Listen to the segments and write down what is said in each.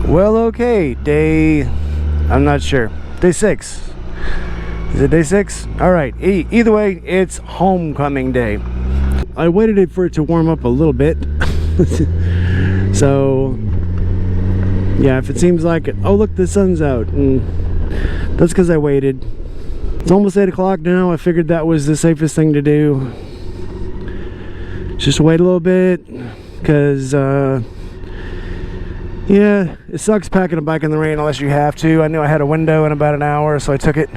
Well, okay, I'm not sure. Day 6. Is it day 6? Alright, either way, it's homecoming day. I waited for it to warm up a little bit. So, yeah, if it seems like it. Oh, look, the sun's out. And that's because I waited. It's almost 8 o'clock now. I figured that was the safest thing to do. Just wait a little bit. Because, yeah, it sucks packing a bike in the rain unless you have to. I knew I had a window in about an hour, so I took it.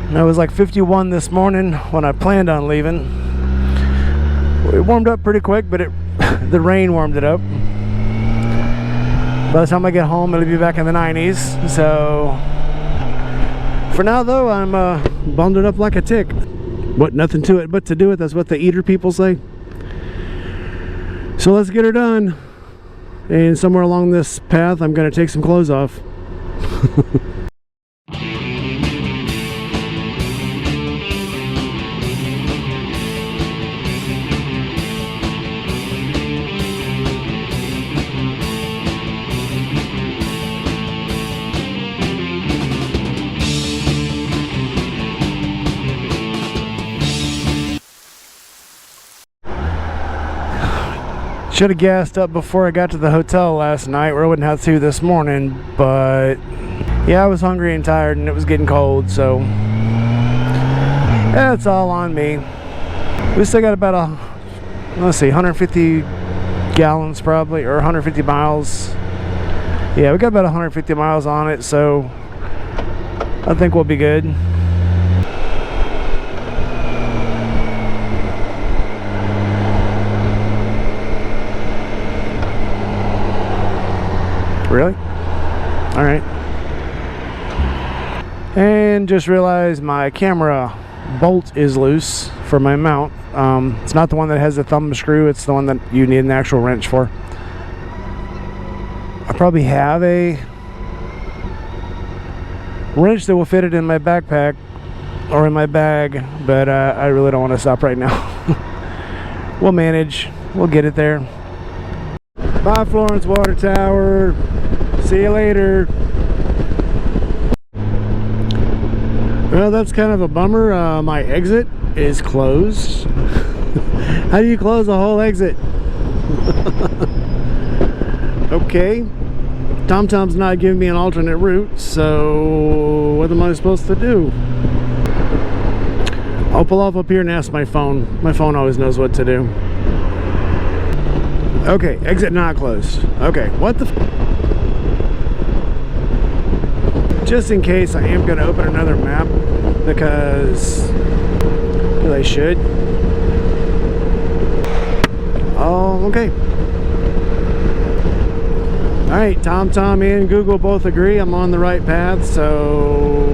And it was like 51 this morning when I planned on leaving. It warmed up pretty quick, but the rain warmed it up. By the time I get home, it'll be back in the 90s. So, for now though, I'm bundled up like a tick. What, nothing to it but to do it? That's what the eater people say. So let's get her done. And somewhere along this path, I'm going to take some clothes off. Should have gassed up before I got to the hotel last night, or I wouldn't have to this morning, but yeah, I was hungry and tired and it was getting cold, so yeah, it's all on me. We still got about let's see, 150 gallons probably, or 150 miles. Yeah, we got about 150 miles on it, so I think we'll be good. Really? Alright. And just realized my camera bolt is loose for my mount. It's not the one that has the thumb screw, it's the one that you need an actual wrench for. I probably have a wrench that will fit it in my backpack or in my bag, but I really don't want to stop right now. We'll manage. We'll get it there. Bye, Florence Water Tower. See you later. Well, that's kind of a bummer. My exit is closed. How do you close a whole exit? Okay. TomTom's not giving me an alternate route, so what am I supposed to do? I'll pull off up here and ask my phone. My phone always knows what to do. Okay, exit not closed. Okay, what the just in case, I am going to open another map because I should. Oh, okay. Alright, TomTom and Google both agree I'm on the right path, so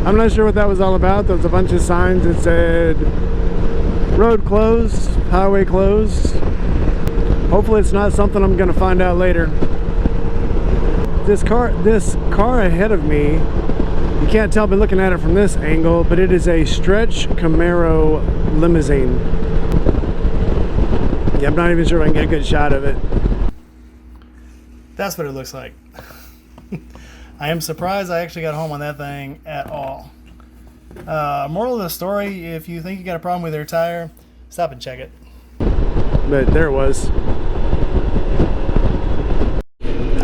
I'm not sure what that was all about. There was a bunch of signs that said road closed, highway closed. Hopefully it's not something I'm going to find out later. This car ahead of me, you can't tell by looking at it from this angle, but it is a stretch Camaro limousine. Yeah, I'm not even sure if I can get a good shot of it. That's what it looks like. I am surprised I actually got home on that thing at all. Moral of the story, if you think you got a problem with your tire, stop and check it. But there it was.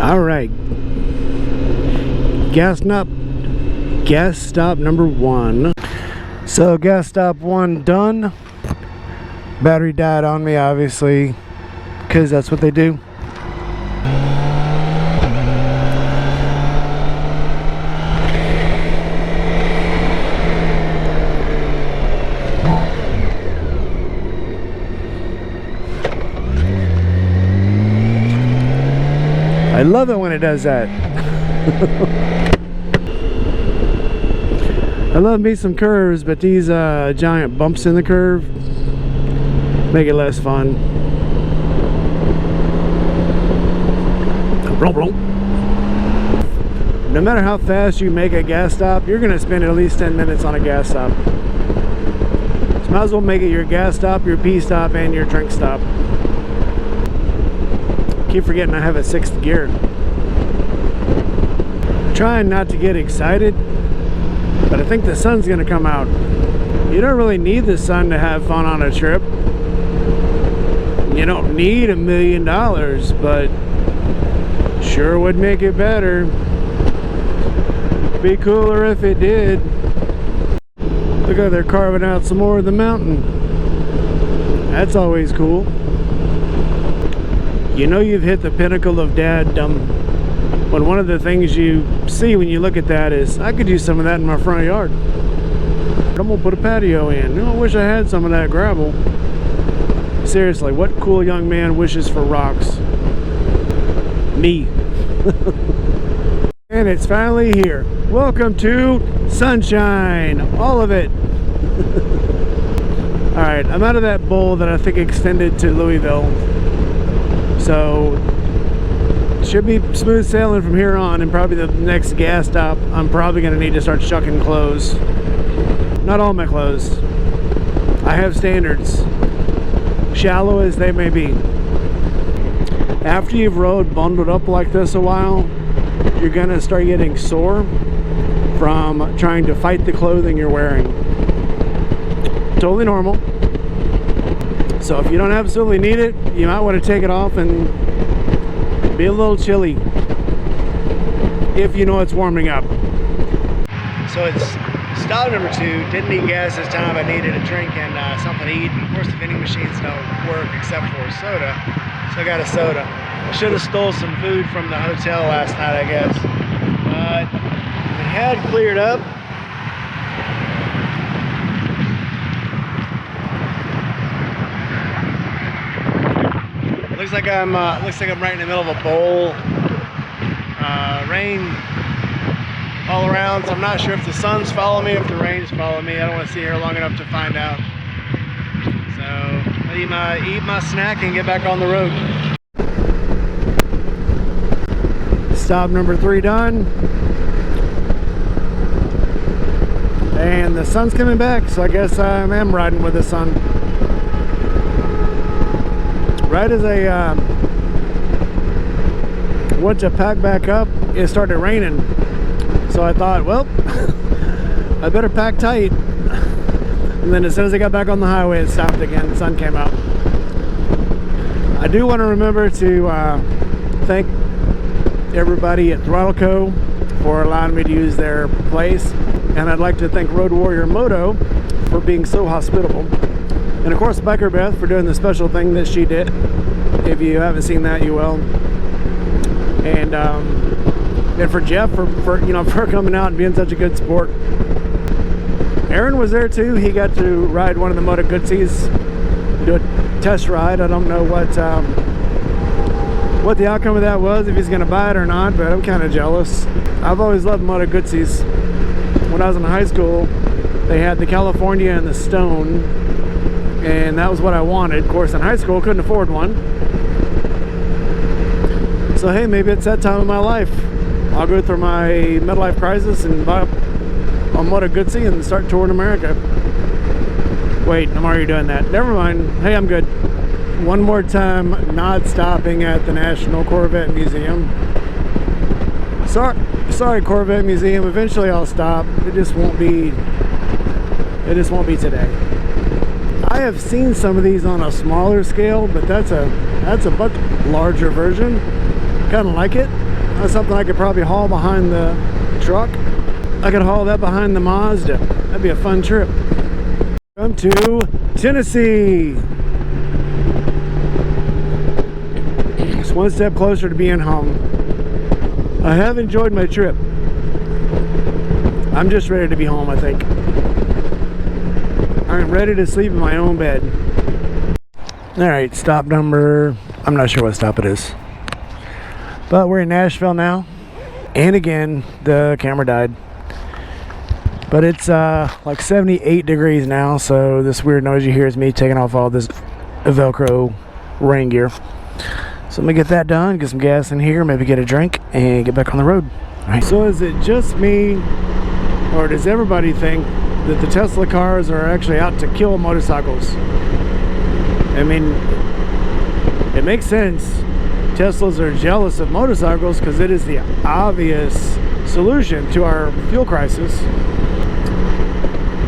Alright. Gas stop number 1. So gas stop 1 done. Battery died on me, obviously, because that's what they do. I love it when it does that. I love me some curves, but these giant bumps in the curve make it less fun. No matter how fast you make a gas stop, you're going to spend at least 10 minutes on a gas stop. So might as well make it your gas stop, your pee stop, and your drink stop. Keep forgetting I have a 6th gear. Trying not to get excited, but I think the sun's gonna come out. You don't really need the sun to have fun on a trip. You don't need $1 million, but sure would make it better. Be cooler if it did. Look how they're carving out some more of the mountain. That's always cool. You know you've hit the pinnacle of daddom when one of the things you see when you look at that is, I could use some of that in my front yard. I'm gonna put a patio in. I wish I had some of that gravel. Seriously, what cool young man wishes for rocks? Me. And it's finally here. Welcome to sunshine, all of it. All right, I'm out of that bowl that I think extended to Louisville. So, should be smooth sailing from here on, and probably the next gas stop, I'm probably gonna need to start shucking clothes. Not all my clothes. I have standards, shallow as they may be. After you've rode bundled up like this a while, you're gonna start getting sore from trying to fight the clothing you're wearing. Totally normal. So if you don't absolutely need it, you might want to take it off and be a little chilly if you know it's warming up. So it's stop number 2. Didn't need gas this time. I needed a drink and something to eat. And of course the vending machines don't work except for soda, so I got a soda. I should have stole some food from the hotel last night, I guess, but it had cleared up. Looks like I'm right in the middle of a bowl. Rain all around, so I'm not sure if the sun's following me, if the rain's following me. I don't want to sit here long enough to find out. So I'll eat my snack and get back on the road. Stop number 3 done. And the sun's coming back, so I guess I am riding with the sun. Right as I went to pack back up, it started raining. So I thought, well, I better pack tight. And then as soon as I got back on the highway, it stopped again. The sun came out. I do want to remember to thank everybody at Throttle Co. for allowing me to use their place. And I'd like to thank Road Warrior Moto for being so hospitable. And of course, Biker Beth for doing the special thing that she did. If you haven't seen that, you will. And for Jeff for coming out and being such a good sport. Aaron was there too. He got to ride one of the Moto Guzzi's, do a test ride. I don't know what the outcome of that was, if he's going to buy it or not, but I'm kind of jealous. I've always loved Moto Guzzi's. When I was in high school, they had the California and the Stone, and that was what I wanted. Of course, in high school, couldn't afford one. So hey, maybe it's that time of my life. I'll go through my midlife crisis and buy a Moto Guzzi and start touring America. Wait, I'm already doing that. Never mind. Hey, I'm good. One more time, not stopping at the National Corvette Museum. Sorry, Corvette Museum. Eventually, I'll stop. It just won't be today. I have seen some of these on a smaller scale, but that's a much larger version. Kind of like it. That's something I could probably haul behind the truck. I could haul that behind the Mazda. That'd be a fun trip. Come to Tennessee. It's one step closer to being home. I have enjoyed my trip. I'm just ready to be home, I think. I'm ready to sleep in my own bed. Alright, stop number... I'm not sure what stop it is. But we're in Nashville now. And again, the camera died. But it's like 78 degrees now, so this weird noise you hear is me taking off all this Velcro rain gear. So let me get that done, get some gas in here, maybe get a drink, and get back on the road. All right. So is it just me, or does everybody think that the Tesla cars are actually out to kill motorcycles? I mean, it makes sense Teslas are jealous of motorcycles because it is the obvious solution to our fuel crisis.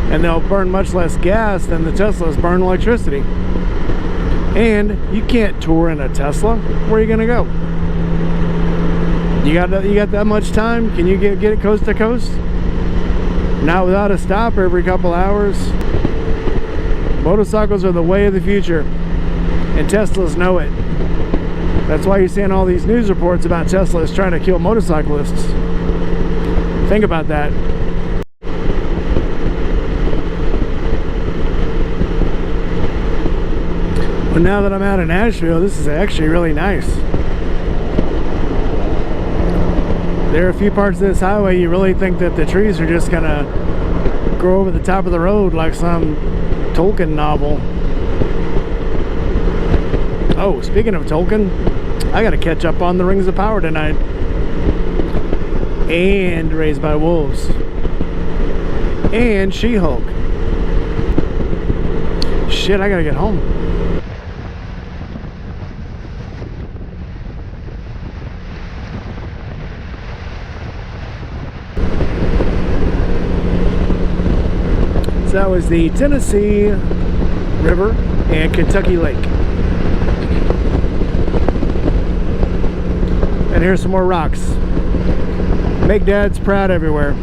And they'll burn much less gas than the Teslas burn electricity. And you can't tour in a Tesla. Where are you gonna go? You got that much time? Can you get it coast to coast? Not without a stop every couple hours. Motorcycles are the way of the future, and Teslas know it. That's why you're seeing all these news reports about Teslas trying to kill motorcyclists. Think about that. But now that I'm out of Nashville, this is actually really nice. There are a few parts of this highway you really think that the trees are just gonna grow over the top of the road like some Tolkien novel. Oh, speaking of Tolkien, I gotta catch up on the Rings of Power tonight. And Raised by Wolves. And She-Hulk. Shit, I gotta get home. So that was the Tennessee River and Kentucky Lake. And here's some more rocks. Make dads proud everywhere.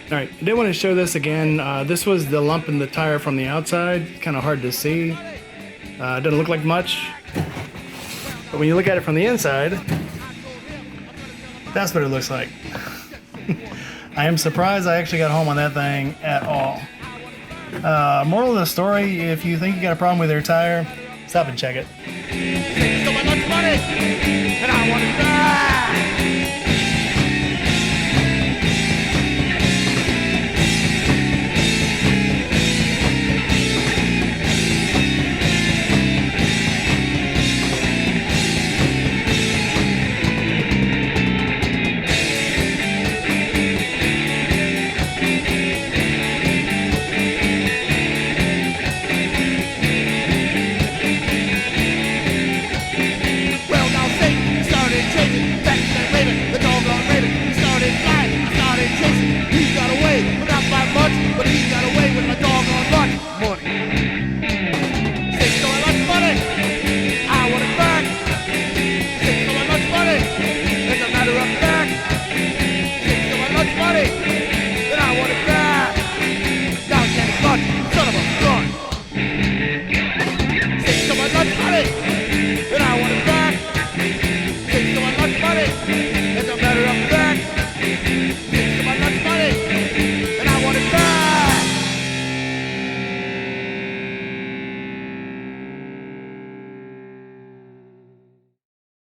Alright, I did want to show this again. This was the lump in the tire from the outside. Kind of hard to see. It doesn't look like much. But when you look at it from the inside, that's what it looks like. I am surprised I actually got home on that thing at all. Moral of the story, if you think you got a problem with your tire, stop and check it.